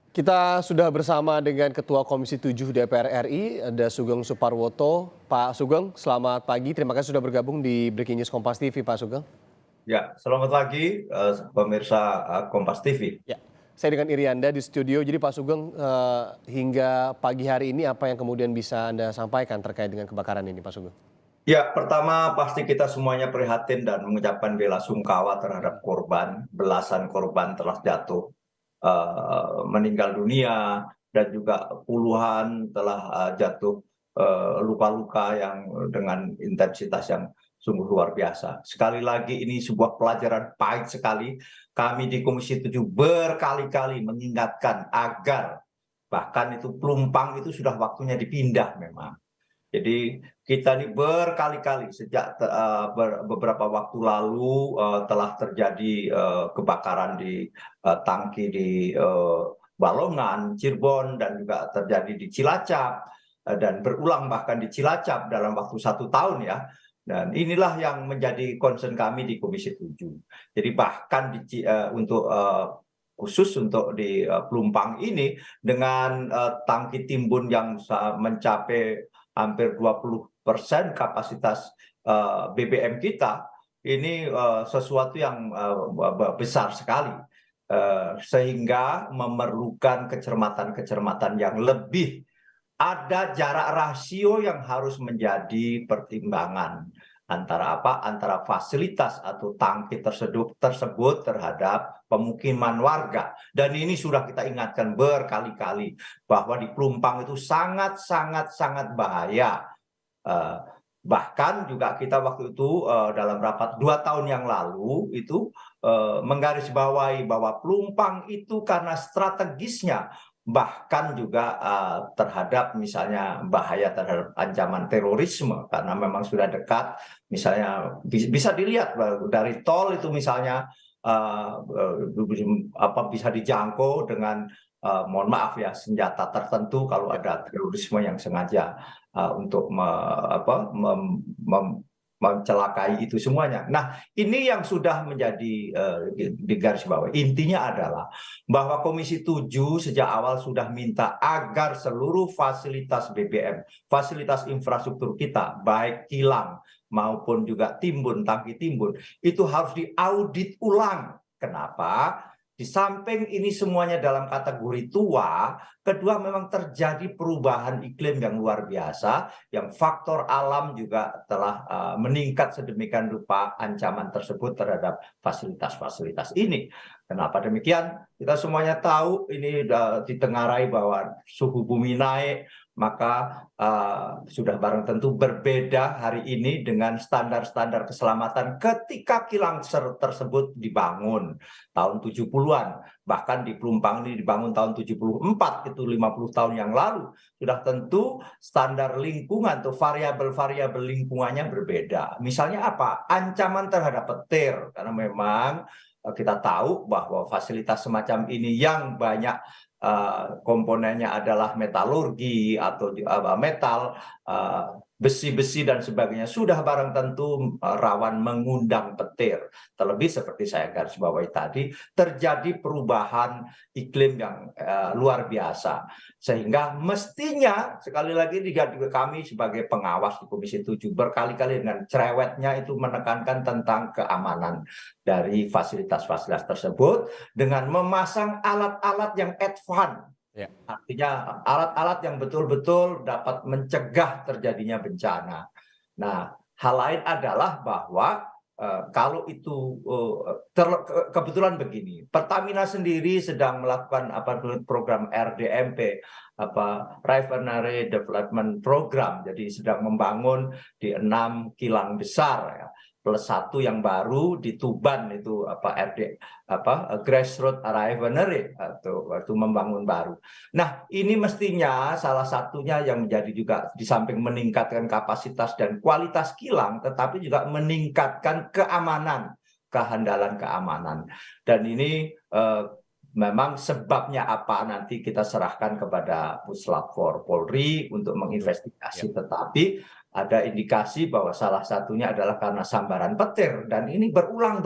Kita sudah bersama dengan Ketua Komisi 7 DPR RI, ada Sugeng Suparwoto. Pak Sugeng, selamat pagi. Terima kasih sudah bergabung di Breaking News Kompas TV, Pak Sugeng. Ya, selamat pagi pemirsa Kompas TV. Ya, saya dengan Irianda di studio. Jadi Pak Sugeng, hingga pagi hari ini apa yang kemudian bisa Anda sampaikan terkait dengan kebakaran ini, Pak Sugeng? Ya, pertama pasti kita semuanya prihatin dan mengucapkan bela sungkawa terhadap korban. Belasan korban telah jatuh meninggal dunia dan juga puluhan telah jatuh luka-luka yang dengan intensitas yang sungguh luar biasa. Sekali lagi ini sebuah pelajaran pahit sekali. Kami di Komisi 7 berkali-kali mengingatkan agar bahkan itu Pelumpang itu sudah waktunya dipindah memang. Jadi kita ini berkali-kali sejak beberapa waktu lalu telah terjadi kebakaran di tangki di Balongan, Cirebon, dan juga terjadi di Cilacap dan berulang bahkan di Cilacap dalam waktu 1 tahun ya. Dan inilah yang menjadi concern kami di Komisi 7. Jadi bahkan untuk khusus untuk di Pelumpang ini dengan tangki timbun yang mencapai hampir 20% kapasitas BBM kita, ini sesuatu yang besar sekali. Sehingga memerlukan kecermatan-kecermatan yang lebih. Ada jarak rasio yang harus menjadi pertimbangan antara apa? Antara fasilitas atau tangki tersebut terhadap pemukiman warga. Dan ini sudah kita ingatkan berkali-kali bahwa di Pelumpang itu sangat bahaya. Bahkan juga kita waktu itu dalam rapat 2 tahun yang lalu itu menggarisbawahi bahwa Pelumpang itu karena strategisnya bahkan juga terhadap misalnya bahaya terhadap ancaman terorisme karena memang sudah dekat, misalnya bisa dilihat dari tol itu misalnya bisa dijangkau dengan mohon maaf ya senjata tertentu kalau ada terorisme yang sengaja untuk mencelakai itu semuanya. Nah, ini yang sudah menjadi digarisbawahi. Intinya adalah bahwa Komisi 7 sejak awal sudah minta agar seluruh fasilitas BBM, fasilitas infrastruktur kita, baik kilang maupun juga timbun, tangki timbun, itu harus diaudit ulang. Kenapa? Di samping ini semuanya dalam kategori tua, kedua memang terjadi perubahan iklim yang luar biasa, yang faktor alam juga telah meningkat sedemikian rupa ancaman tersebut terhadap fasilitas-fasilitas ini. Kenapa demikian? Kita semuanya tahu ini ditengarai bahwa suhu bumi naik, maka sudah barang tentu berbeda hari ini dengan standar-standar keselamatan ketika kilang tersebut dibangun tahun 70-an. Bahkan di Pelumpang ini dibangun tahun 74, itu 50 tahun yang lalu. Sudah tentu standar lingkungan atau variabel-variabel lingkungannya berbeda. Misalnya apa? Ancaman terhadap petir, karena memang kita tahu bahwa fasilitas semacam ini yang banyak komponennya adalah metalurgi atau metal, besi-besi dan sebagainya, sudah barang tentu rawan mengundang petir. Terlebih seperti saya garis bawahi tadi, terjadi perubahan iklim yang luar biasa. Sehingga mestinya, sekali lagi juga kami sebagai pengawas di Komisi 7 berkali-kali dengan cerewetnya itu menekankan tentang keamanan dari fasilitas-fasilitas tersebut dengan memasang alat-alat yang advance. Ya. Artinya alat-alat yang betul-betul dapat mencegah terjadinya bencana. Nah, hal lain adalah bahwa kalau itu kebetulan begini, Pertamina sendiri sedang melakukan program RDMP, Refinery Development Program, jadi sedang membangun di 6 kilang besar ya, plus 1 yang baru di Tuban itu Grassroots Refinery atau waktu membangun baru. Nah, ini mestinya salah satunya yang menjadi juga di samping meningkatkan kapasitas dan kualitas kilang, tetapi juga meningkatkan keamanan, kehandalan keamanan. Dan ini memang sebabnya apa nanti kita serahkan kepada Puslap 4 Polri untuk menginvestigasi, tetapi ada indikasi bahwa salah satunya adalah karena sambaran petir dan ini berulang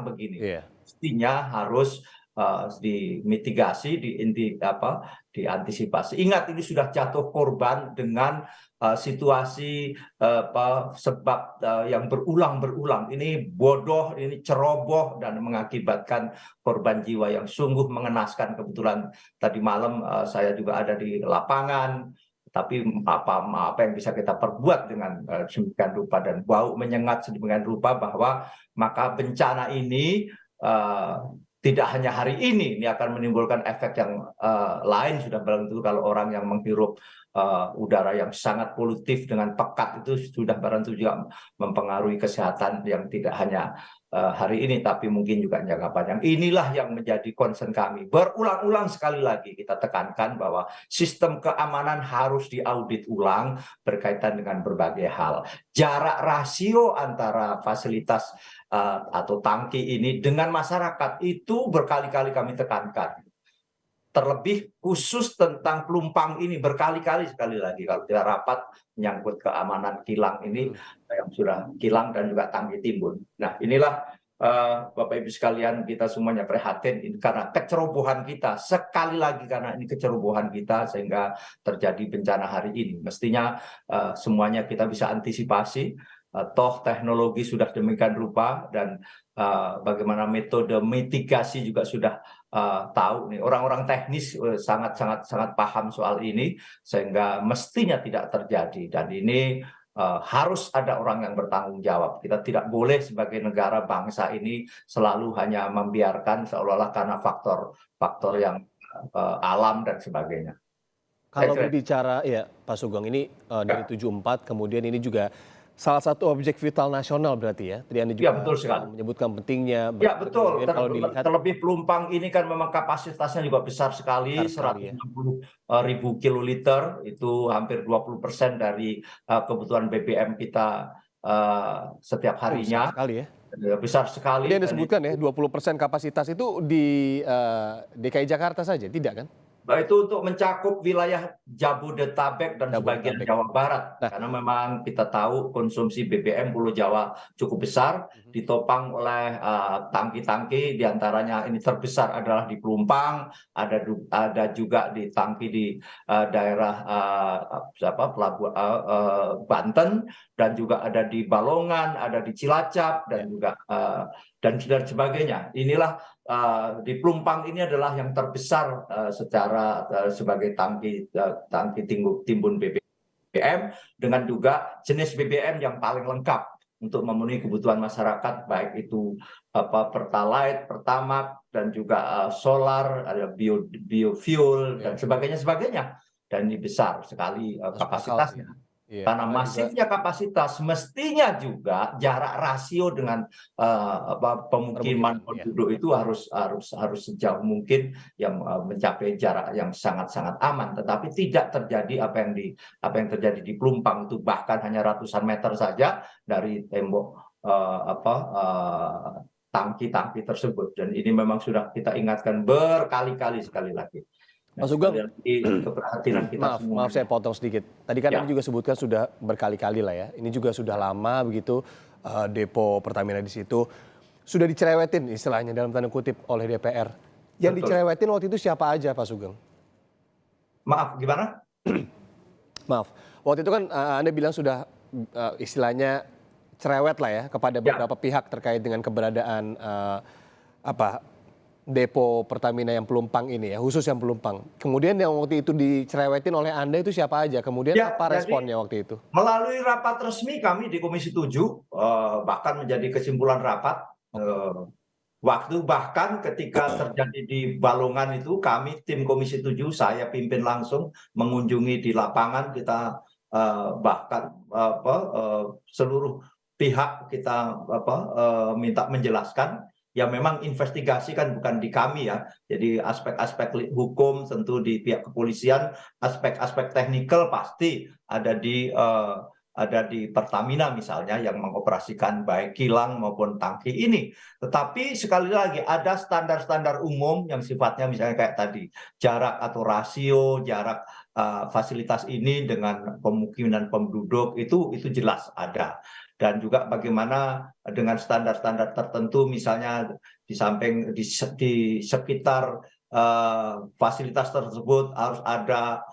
begini. Iya. Mestinya harus dimitigasi, diantisipasi. Ingat, ini sudah jatuh korban dengan situasi sebab yang berulang-berulang. Ini bodoh, ini ceroboh, dan mengakibatkan korban jiwa yang sungguh mengenaskan. Kebetulan tadi malam saya juga ada di lapangan. Tapi apa yang bisa kita perbuat dengan sedemikian rupa, dan bau menyengat sedemikian rupa bahwa maka bencana ini tidak hanya hari ini akan menimbulkan efek yang lain. Sudah barang tentu kalau orang yang menghirup udara yang sangat polutif dengan pekat itu sudah barang tentu juga mempengaruhi kesehatan yang tidak hanya hari ini, tapi mungkin juga jangka panjang. Inilah yang menjadi concern kami. Berulang-ulang sekali lagi kita tekankan bahwa sistem keamanan harus diaudit ulang berkaitan dengan berbagai hal. Jarak rasio antara fasilitas atau tangki ini dengan masyarakat itu berkali-kali kami tekankan. Terlebih khusus tentang pelumpang ini berkali-kali, sekali lagi kalau kita rapat menyangkut keamanan kilang ini yang sudah kilang dan juga tangki timbun. Nah, inilah Bapak Ibu sekalian, kita semuanya prihatin ini karena kecerobohan kita, sekali lagi karena ini kecerobohan kita sehingga terjadi bencana hari ini. Mestinya semuanya kita bisa antisipasi. Toh teknologi sudah demikian rupa, dan bagaimana metode mitigasi juga sudah tahu nih, orang-orang teknis sangat paham soal ini, sehingga mestinya tidak terjadi. Dan ini harus ada orang yang bertanggung jawab. Kita tidak boleh sebagai negara bangsa ini selalu hanya membiarkan seolah-olah karena faktor yang alam dan sebagainya. Kalau berbicara ya Pak Sugeng, ini dari 74 kemudian ini juga salah satu objek vital nasional berarti ya. Tadi Anda juga betul sekali menyebutkan pentingnya. Ya betul, kalau dilihat terlebih pelumpang ini kan memang kapasitasnya juga besar sekali, 160.000 kiloliter, itu hampir 20% dari kebutuhan BBM kita setiap harinya. Besar sekali ya. Besar sekali. Jadi Anda sebutkan ya, 20% kapasitas itu di DKI Jakarta saja, tidak kan? Itu untuk mencakup wilayah Jabodetabek dan sebagian Jawa Barat. Karena memang kita tahu konsumsi BBM Pulau Jawa cukup besar, ditopang oleh tangki-tangki, diantaranya ini terbesar adalah di Pelumpang, ada juga di tangki di daerah Pelabuhan Banten, dan juga ada di Balongan, ada di Cilacap, dan juga dan sebagainya. Inilah di Pelumpang ini adalah yang terbesar sebagai tangki timbun BBM, dengan juga jenis BBM yang paling lengkap untuk memenuhi kebutuhan masyarakat, baik itu Pertalite, Pertamax, dan juga solar, ada biofuel dan sebagainya. Dan ini besar sekali kapasitasnya. Karena masifnya kapasitas, mestinya juga jarak rasio dengan pemukiman penduduk itu harus sejauh mungkin yang mencapai jarak yang sangat aman. Tetapi tidak terjadi apa yang terjadi di Pelumpang, itu bahkan hanya ratusan meter saja dari tembok tangki-tangki tersebut. Dan ini memang sudah kita ingatkan berkali-kali sekali lagi. Mas Sugeng, maaf saya potong sedikit. Tadi kan Anda juga sebutkan sudah berkali-kali lah ya. Ini juga sudah lama begitu depo Pertamina di situ. Sudah dicerewetin istilahnya dalam tanda kutip oleh DPR. Yang dicerewetin waktu itu siapa aja Pak Sugeng? Maaf, gimana? Maaf, waktu itu kan Anda bilang sudah istilahnya cerewet lah ya kepada beberapa pihak terkait dengan keberadaan depo Pertamina yang Pelumpang ini ya, khusus yang Pelumpang. Kemudian yang waktu itu dicerewetin oleh Anda itu siapa aja? Kemudian apa responnya waktu itu? Melalui rapat resmi kami di Komisi 7, bahkan menjadi kesimpulan rapat, bahkan ketika terjadi di Balongan itu, kami tim Komisi 7, saya pimpin langsung mengunjungi di lapangan, kita bahkan seluruh pihak kita minta menjelaskan. Ya memang investigasi kan bukan di kami ya, jadi aspek-aspek hukum tentu di pihak kepolisian, aspek-aspek teknikal pasti ada di Pertamina misalnya yang mengoperasikan baik kilang maupun tangki ini. Tetapi sekali lagi ada standar-standar umum yang sifatnya misalnya kayak tadi, jarak atau rasio jarak fasilitas ini dengan pemukiman penduduk itu jelas ada. dan juga bagaimana dengan standar-standar tertentu, misalnya di samping di sekitar fasilitas tersebut harus ada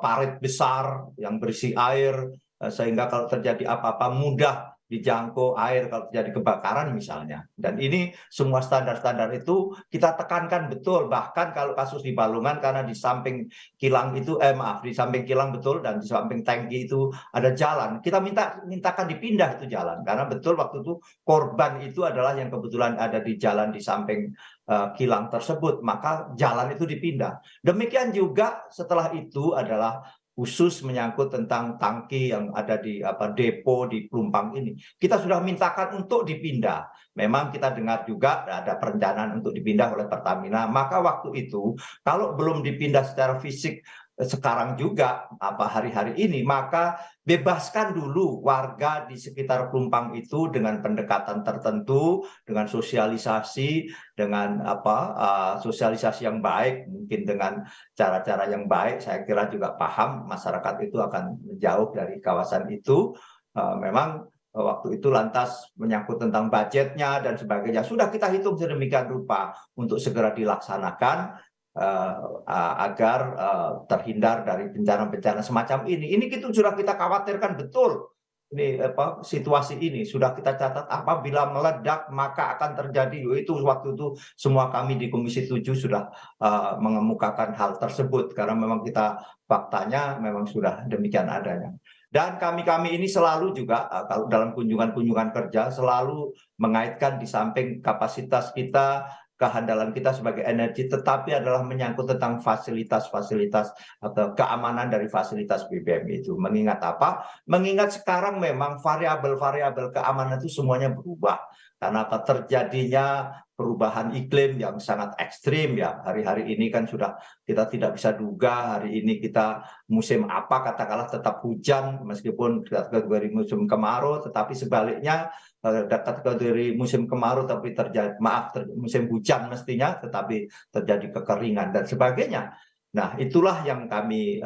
parit besar yang berisi air, sehingga kalau terjadi apa-apa mudah dijangkau air kalau terjadi kebakaran misalnya. Dan ini semua standar-standar itu kita tekankan betul. Bahkan kalau kasus di Balungan, karena di samping kilang itu, di samping kilang betul dan di samping tangki itu ada jalan, kita mintakan dipindah itu jalan, karena betul waktu itu korban itu adalah yang kebetulan ada di jalan di samping kilang tersebut, maka jalan itu dipindah. Demikian juga setelah itu adalah khusus menyangkut tentang tangki yang ada di depo di Pelumpang ini. Kita sudah mintakan untuk dipindah. Memang kita dengar juga ada perencanaan untuk dipindah oleh Pertamina. Maka waktu itu kalau belum dipindah secara fisik sekarang juga hari-hari ini, maka bebaskan dulu warga di sekitar Pelumpang itu dengan pendekatan tertentu, dengan sosialisasi, dengan sosialisasi yang baik, mungkin dengan cara-cara yang baik. Saya kira juga paham masyarakat itu akan menjauh dari kawasan itu. Memang waktu itu lantas menyangkut tentang budgetnya dan sebagainya, sudah kita hitung sedemikian rupa untuk segera dilaksanakan agar terhindar dari bencana-bencana semacam ini. Ini sudah kita khawatirkan betul. Ini situasi ini sudah kita catat, apabila meledak maka akan terjadi. Itu waktu itu semua kami di Komisi 7 sudah mengemukakan hal tersebut, karena memang kita faktanya memang sudah demikian adanya. Dan kami ini selalu juga kalau dalam kunjungan-kunjungan kerja selalu mengaitkan di samping kapasitas kita, kehandalan kita sebagai energi, tetapi adalah menyangkut tentang fasilitas-fasilitas atau keamanan dari fasilitas BBM itu. Mengingat apa? Mengingat sekarang memang variabel-variabel keamanan itu semuanya berubah. Karena terjadinya perubahan iklim yang sangat ekstrim ya. Hari-hari ini kan sudah kita tidak bisa duga hari ini kita musim apa, katakanlah tetap hujan meskipun kategori musim kemarau, tetapi sebaliknya kategori musim kemarau tapi terjadi musim hujan mestinya, tetapi terjadi kekeringan dan sebagainya. Nah, itulah yang kami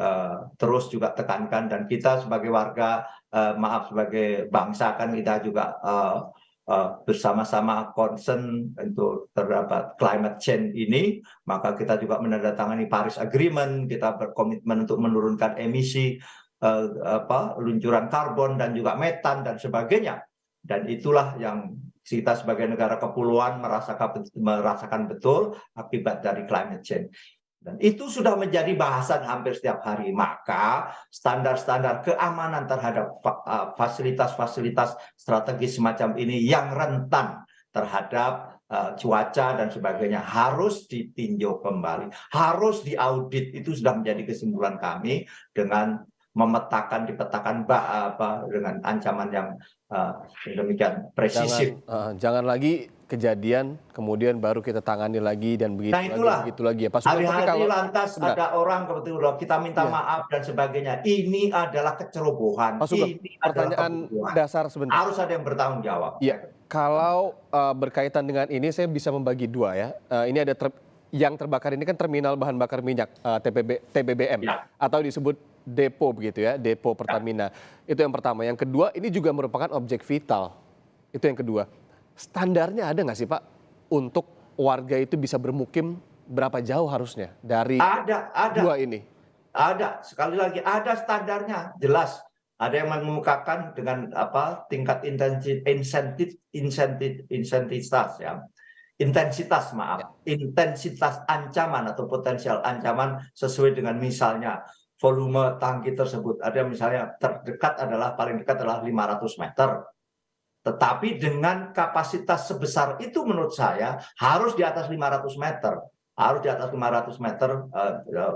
terus juga tekankan, dan kita sebagai warga, sebagai bangsa kan kita juga bersama-sama concern untuk terhadap climate change ini, maka kita juga menandatangani Paris Agreement, kita berkomitmen untuk menurunkan emisi luncuran karbon dan juga metan dan sebagainya. Dan itulah yang kita sebagai negara kepulauan merasakan betul akibat dari climate change. Dan itu sudah menjadi bahasan hampir setiap hari. Maka standar-standar keamanan terhadap fasilitas-fasilitas strategis semacam ini yang rentan terhadap cuaca dan sebagainya harus ditinjau kembali, harus diaudit. Itu sudah menjadi kesimpulan kami dengan dipetakan dengan ancaman yang demikian presisi. Jangan lagi kejadian kemudian baru kita tangani lagi dan begitu lagi ya Pak Sugeng. Hari-hari lantas ada orang kebetulan kita minta maaf dan sebagainya. Ini adalah kecerobohan. Pak Sugeng, pertanyaan dasar sebentar. Harus ada yang bertanggung jawab. Iya. Kalau berkaitan dengan ini saya bisa membagi dua ya. Ini ada yang terbakar ini kan terminal bahan bakar minyak TBBM ya, atau disebut depo begitu ya, depo Pertamina. Ya. Itu yang pertama. Yang kedua, ini juga merupakan objek vital. Itu yang kedua. Standarnya ada nggak sih Pak untuk warga itu bisa bermukim berapa jauh harusnya dari dua ini? Ada. Sekali lagi ada standarnya, jelas. Ada yang mengemukakan dengan tingkat intensitas ya. Intensitas ancaman atau potensial ancaman sesuai dengan misalnya volume tangki tersebut. Ada misalnya paling dekat adalah 500 meter. Tetapi dengan kapasitas sebesar itu menurut saya harus di atas 500 meter. Harus di atas 500 meter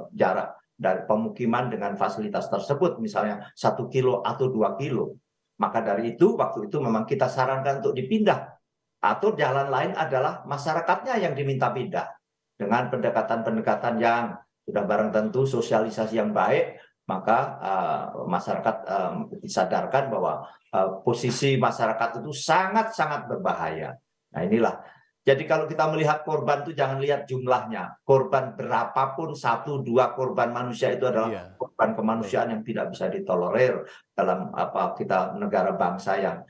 jarak dari pemukiman dengan fasilitas tersebut, misalnya 1 kilo atau 2 kilo. Maka dari itu, waktu itu memang kita sarankan untuk dipindah. Atau jalan lain adalah masyarakatnya yang diminta pindah. Dengan pendekatan-pendekatan yang sudah barang tentu sosialisasi yang baik, maka masyarakat disadarkan bahwa posisi masyarakat itu sangat-sangat berbahaya. Nah inilah Jadi kalau kita melihat korban itu jangan lihat jumlahnya. Korban berapapun, 1-2 korban manusia itu adalah Iya, korban betul. kemanusiaan yang tidak bisa ditolerir dalam kita negara bangsa yang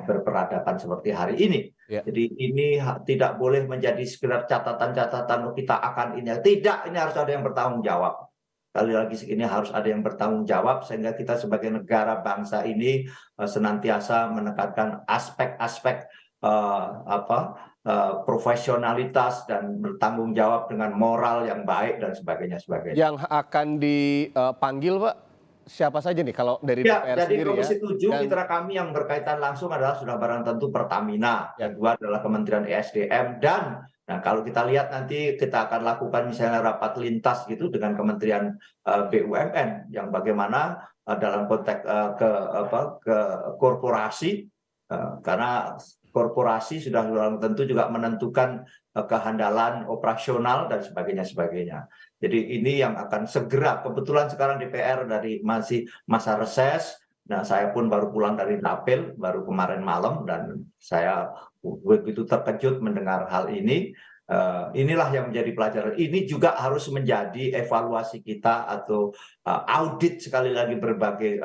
berperadaban seperti hari ini. Ya. Jadi ini tidak boleh menjadi sekedar catatan-catatan kita akan ini. Tidak, ini harus ada yang bertanggung jawab. Sekali lagi ini harus ada yang bertanggung jawab sehingga kita sebagai negara bangsa ini senantiasa menekankan aspek-aspek profesionalitas dan bertanggung jawab dengan moral yang baik dan sebagainya. Yang akan dipanggil, Pak, siapa saja nih kalau dari Ya, DPR jadi sendiri ya? Komisi 7 Dan mitra kami yang berkaitan langsung adalah sudah barang tentu Pertamina, ya, kedua adalah Kementerian ESDM dan nah kalau kita lihat nanti kita akan lakukan misalnya rapat lintas gitu dengan Kementerian BUMN yang bagaimana dalam konteks ke korporasi karena korporasi sudah tentu juga menentukan kehandalan operasional dan sebagainya. Jadi ini yang akan segera, kebetulan sekarang DPR dari masih masa reses, nah saya pun baru pulang dari dapil, baru kemarin malam, dan saya begitu terkejut mendengar hal ini. Inilah yang menjadi pelajaran. Ini juga harus menjadi evaluasi kita atau audit sekali lagi berbagai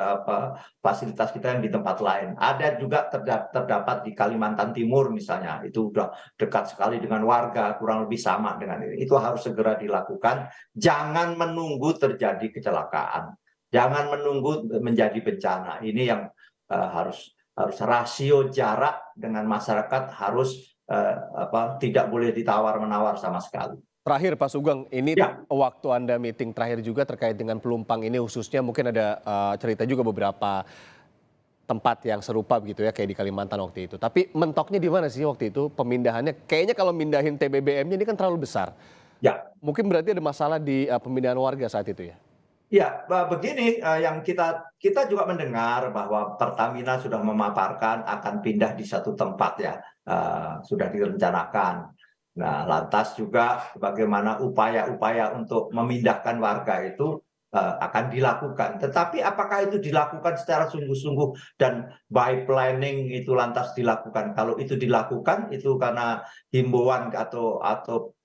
fasilitas kita yang di tempat lain. Ada juga terdapat di Kalimantan Timur misalnya, itu udah dekat sekali dengan warga, kurang lebih sama dengan ini. Itu harus segera dilakukan. Jangan menunggu terjadi kecelakaan. Jangan menunggu menjadi bencana. Ini yang harus rasio jarak dengan masyarakat harus tidak boleh ditawar-menawar sama sekali. terakhir Pak Sugeng, ini Ya, waktu Anda meeting terakhir juga terkait dengan pelumpang ini khususnya mungkin ada cerita juga beberapa tempat yang serupa begitu ya kayak di Kalimantan waktu itu. Tapi mentoknya di mana sih waktu itu pemindahannya? Kayaknya kalau mindahin TBBM-nya ini kan terlalu besar. ya. Mungkin berarti ada masalah di pemindahan warga saat itu ya? Ya, begini yang kita juga mendengar bahwa Pertamina sudah memaparkan akan pindah di satu tempat ya, sudah direncanakan. Nah, lantas juga bagaimana upaya-upaya untuk memindahkan warga itu akan dilakukan. Tetapi apakah itu dilakukan secara sungguh-sungguh dan by planning itu lantas dilakukan? Kalau itu dilakukan itu karena himbauan atau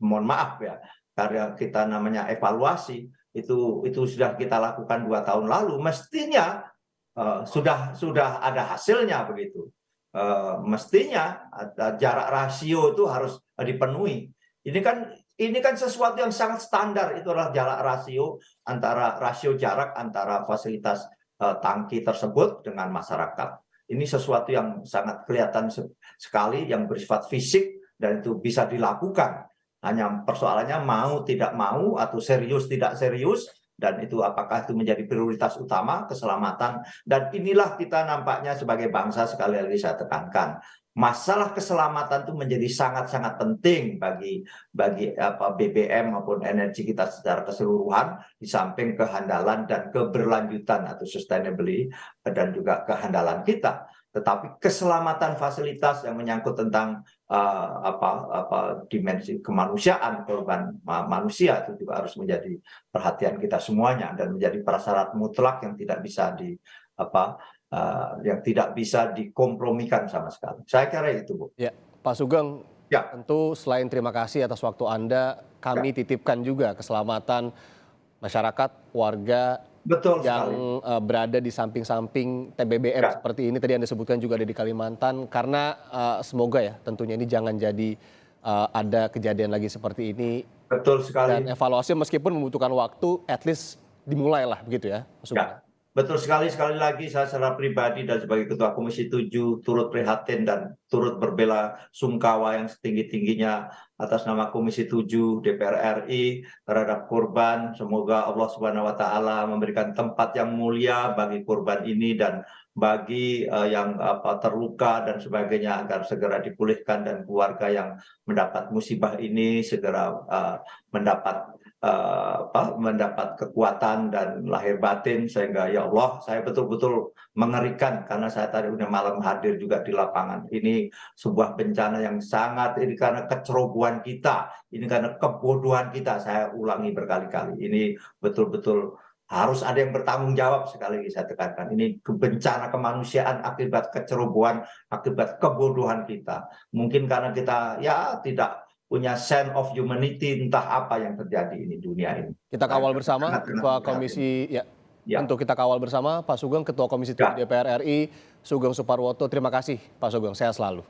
mohon maaf ya, karena kita namanya evaluasi itu sudah kita lakukan 2 tahun lalu, mestinya sudah ada hasilnya begitu. Mestinya jarak rasio itu harus dipenuhi. Ini kan sesuatu yang sangat standar, itu adalah jarak rasio jarak antara fasilitas tangki tersebut dengan masyarakat. Ini sesuatu yang sangat kelihatan sekali yang bersifat fisik dan itu bisa dilakukan. Hanya persoalannya mau tidak mau atau serius tidak serius, dan itu apakah itu menjadi prioritas utama keselamatan. Dan inilah kita nampaknya sebagai bangsa, sekali lagi saya tekankan, masalah keselamatan itu menjadi sangat-sangat penting bagi BBM maupun energi kita secara keseluruhan, di samping kehandalan dan keberlanjutan atau sustainability dan juga kehandalan kita. Tetapi keselamatan fasilitas yang menyangkut tentang dimensi kemanusiaan korban manusia itu juga harus menjadi perhatian kita semuanya dan menjadi prasyarat mutlak yang tidak bisa yang tidak bisa dikompromikan sama sekali. Saya kira itu, Bu. Ya, Pak Sugeng, Ya, tentu selain terima kasih atas waktu Anda, kami ya, titipkan juga keselamatan masyarakat, warga betul yang sekali. berada di samping-samping TBBM Ya, seperti ini tadi Anda sebutkan juga ada di Kalimantan karena semoga ya tentunya ini jangan jadi ada kejadian lagi seperti ini betul dan sekali. evaluasi meskipun membutuhkan waktu at least dimulailah begitu ya Pak Sugeng. Ya, betul sekali. Sekali lagi saya secara pribadi dan sebagai Ketua Komisi 7 turut prihatin dan turut berbela sungkawa yang setinggi-tingginya atas nama Komisi 7 DPR RI terhadap korban. Semoga Allah Subhanahu wa taala memberikan tempat yang mulia bagi korban ini dan bagi yang terluka dan sebagainya agar segera dipulihkan dan keluarga yang mendapat musibah ini segera mendapat kekuatan dan lahir batin sehingga ya Allah, saya betul-betul mengerikan karena saya tadi udah malam hadir juga di lapangan. Ini sebuah bencana yang sangat, ini karena kecerobohan kita, ini karena kebodohan kita, saya ulangi berkali-kali. Ini betul-betul harus ada yang bertanggung jawab. Sekali lagi saya tekankan, ini bencana kemanusiaan akibat kecerobohan, akibat kebodohan kita. Mungkin karena kita ya tidak punya sense of humanity, entah apa yang terjadi ini dunia ini. Kita kawal bersama, Sangat-sangat Ketua prihatin. Komisi, ya, Ya. tentu kita kawal bersama, Pak Sugeng, Ketua Komisi 7 Ya. DPR RI, Sugeng Suparwoto. Terima kasih, Pak Sugeng. Sehat selalu.